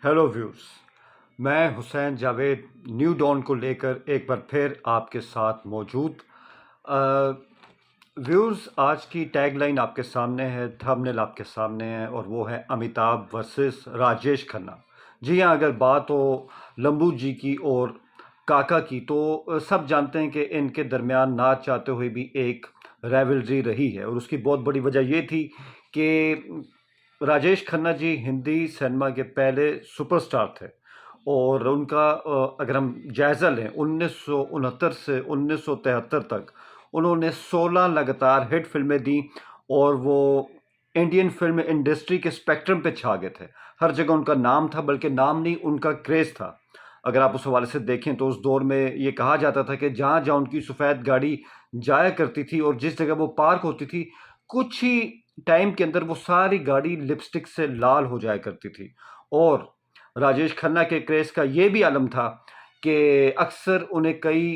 Hello viewers. मैं Hussain Javed new don को लेकर एक बार फिर आपके साथ मौजूद। व्यूअर्स, आज की टैगलाइन आपके सामने है, थंबनेल आपके सामने है, और वो है अमिताभ वर्सेस राजेश खन्ना। जी हाँ, अगर बात हो लंबू जी की और काका की, तो सब जानते हैं कि इनके दरमियान ना चाहते हुए भी एक राइवलरी रही है, और उसकी बहुत बड़ी वजह ये थी कि राजेश खन्ना जी हिंदी सिनेमा के पहले सुपरस्टार थे, और उनका अगर हम जायज़ा लें 1969 से 1973 तक उन्होंने 16 लगातार हिट फिल्में दी, और वो इंडियन फिल्म इंडस्ट्री के स्पेक्ट्रम पे छा गए थे। हर जगह उनका नाम था, बल्कि नाम नहीं, उनका क्रेज़ था। अगर आप उस हवाले से देखें तो उस दौर में ये कहा जाता था कि जहाँ जहाँ उनकी सफ़ेद गाड़ी जाया करती थी और जिस जगह वो पार्क होती थी, कुछ ही टाइम के अंदर वो सारी गाड़ी लिपस्टिक से लाल हो जाया करती थी। और राजेश खन्ना के क्रेज़ का ये भी आलम था कि अक्सर उन्हें कई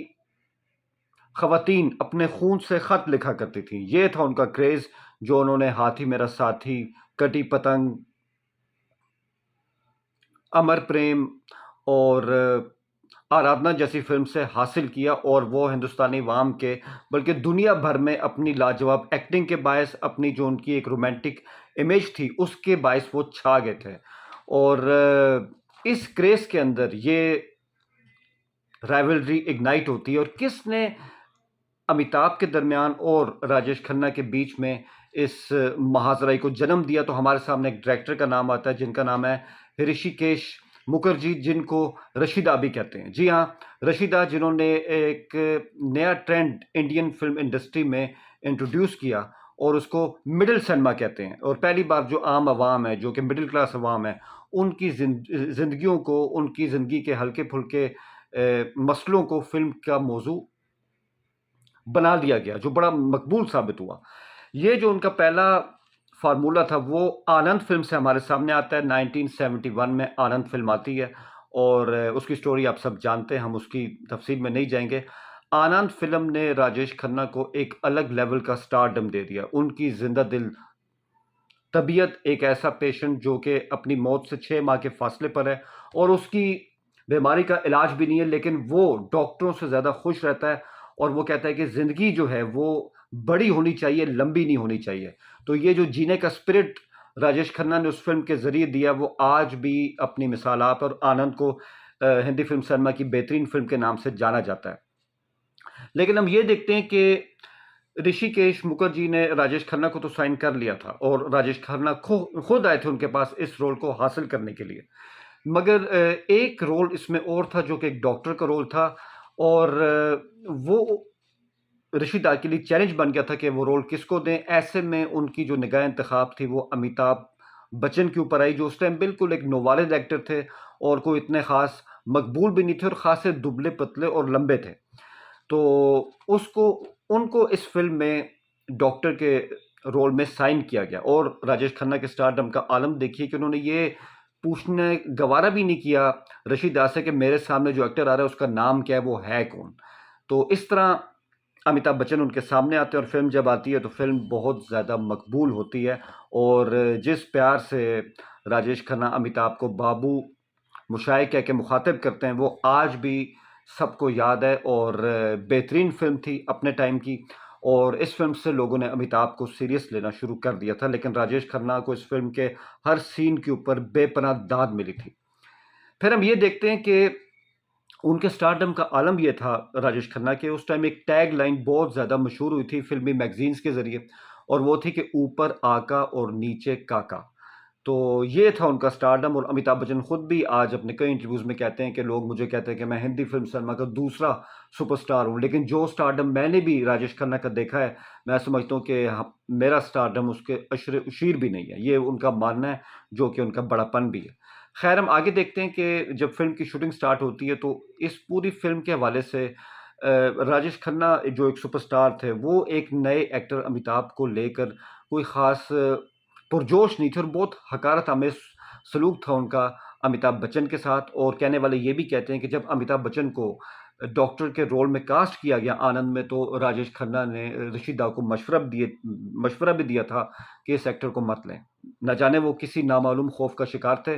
ख़वातीन अपने खून से ख़त लिखा करती थीं। ये था उनका क्रेज़, जो उन्होंने हाथी मेरा साथी, कटी पतंग, अमर प्रेम और आराधना जैसी फ़िल्म से हासिल किया, और वो हिंदुस्तानी अवाम के बल्कि दुनिया भर में अपनी लाजवाब एक्टिंग के बायस, अपनी जो उनकी एक रोमांटिक इमेज थी उसके बायस वो छा गए थे। और इस क्रेज़ के अंदर ये राइवलरी इग्नाइट होती है, और किसने अमिताभ के दरमियान और राजेश खन्ना के बीच में इस महाजराई को जन्म दिया, तो हमारे सामने एक डायरेक्टर का नाम आता है जिनका नाम है ऋषिकेश मुखर्जी, जिनको रशीदा भी कहते हैं। जी हाँ, रशीदा, जिन्होंने एक नया ट्रेंड इंडियन फिल्म इंडस्ट्री में इंट्रोड्यूस किया, और उसको मिडिल सिनेमा कहते हैं। और पहली बार जो आम आवाम है, जो कि मिडिल क्लास अवाम है, उनकी ज़िंदगियों को, उनकी ज़िंदगी के हल्के फुल्के मसलों को फिल्म का मौजू बना दिया गया, जो बड़ा मकबूल साबित हुआ। ये जो उनका पहला फार्मूला था वो आनंद फिल्म से हमारे सामने आता है। 1971 में आनंद फिल्म आती है, और उसकी स्टोरी आप सब जानते हैं, हम उसकी तफसील में नहीं जाएंगे। आनंद फिल्म ने राजेश खन्ना को एक अलग लेवल का स्टारडम दे दिया। उनकी जिंदा दिल तबीयत, एक ऐसा पेशेंट जो कि अपनी मौत से 6 माह के फासले पर है, और उसकी बीमारी का इलाज भी नहीं है, लेकिन वो डॉक्टरों से ज़्यादा खुश रहता है, और वो कहता है कि ज़िंदगी जो है वो बड़ी होनी चाहिए, लंबी नहीं होनी चाहिए। तो ये जो जीने का स्पिरिट राजेश खन्ना ने उस फिल्म के ज़रिए दिया, वो आज भी अपनी मिसाल आप, और आनंद को हिंदी फिल्म सिनेमा की बेहतरीन फिल्म के नाम से जाना जाता है। लेकिन हम ये देखते हैं कि ऋषिकेश मुखर्जी ने राजेश खन्ना को तो साइन कर लिया था, और राजेश खन्ना खुद आए थे उनके पास इस रोल को हासिल करने के लिए। मगर एक रोल इसमें और था, जो कि एक डॉक्टर का रोल था, और वो ऋषिदा के लिए चैलेंज बन गया था कि वो रोल किसको दें। ऐसे में उनकी जो निगाह इंतखाब थी वो अमिताभ बच्चन के ऊपर आई, जो उस टाइम बिल्कुल एक नोवालिद एक्टर थे, और कोई इतने ख़ास मकबूल भी नहीं थे, और ख़ासे दुबले पतले और लंबे थे। तो उसको उनको इस फ़िल्म में डॉक्टर के रोल में साइन किया गया, और राजेश खन्ना के स्टारडम का आलम देखिए कि उन्होंने ये पूछने गवारा भी नहीं किया रशीदा से कि मेरे सामने जो एक्टर आ रहा है उसका नाम क्या है, वो है कौन। तो इस तरह अमिताभ बच्चन उनके सामने आते हैं, और फ़िल्म जब आती है तो फ़िल्म बहुत ज़्यादा मकबूल होती है। और जिस प्यार से राजेश खन्ना अमिताभ को बाबू मुशाए कह के मुखातिब करते हैं, वो आज भी सबको याद है, और बेहतरीन फ़िल्म थी अपने टाइम की। और इस फ़िल्म से लोगों ने अमिताभ को सीरियस लेना शुरू कर दिया था, लेकिन राजेश खन्ना को इस फ़िल्म के हर सीन के ऊपर बेपनाह दाद मिली थी। फिर हम ये देखते हैं कि उनके स्टारडम का आलम ये था राजेश खन्ना के, उस टाइम एक टैग लाइन बहुत ज़्यादा मशहूर हुई थी फ़िल्मी मैगज़ीन्स के ज़रिए, और वो थी कि ऊपर आका और नीचे काका। तो ये था उनका स्टारडम, और अमिताभ बच्चन खुद भी आज अपने कई इंटरव्यूज़ में कहते हैं कि लोग मुझे कहते हैं कि मैं हिंदी फिल्म सिनेमा का दूसरा सुपरस्टार हूँ, लेकिन जो स्टारडम मैंने भी राजेश खन्ना का देखा है, मैं समझता हूँ कि मेरा स्टारडम उसके अशरे उशीर भी नहीं है। ये उनका मानना है, जो कि उनका बड़ापन भी है। खैर, हम आगे देखते हैं कि जब फिल्म की शूटिंग स्टार्ट होती है, तो इस पूरी फिल्म के हवाले से राजेश खन्ना जो एक सुपरस्टार थे, वो एक नए एक्टर अमिताभ को लेकर कोई ख़ास पुरजोश नहीं थे, और बहुत हकारत आमेज़ सलूक था उनका अमिताभ बच्चन के साथ। और कहने वाले ये भी कहते हैं कि जब अमिताभ बच्चन को डॉक्टर के रोल में कास्ट किया गया आनंद में, तो राजेश खन्ना ने ऋषिदा को मशवरा भी दिया था कि इस एक्टर को मत लें। न जाने वो किसी नामालूम खौफ का शिकार थे,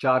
4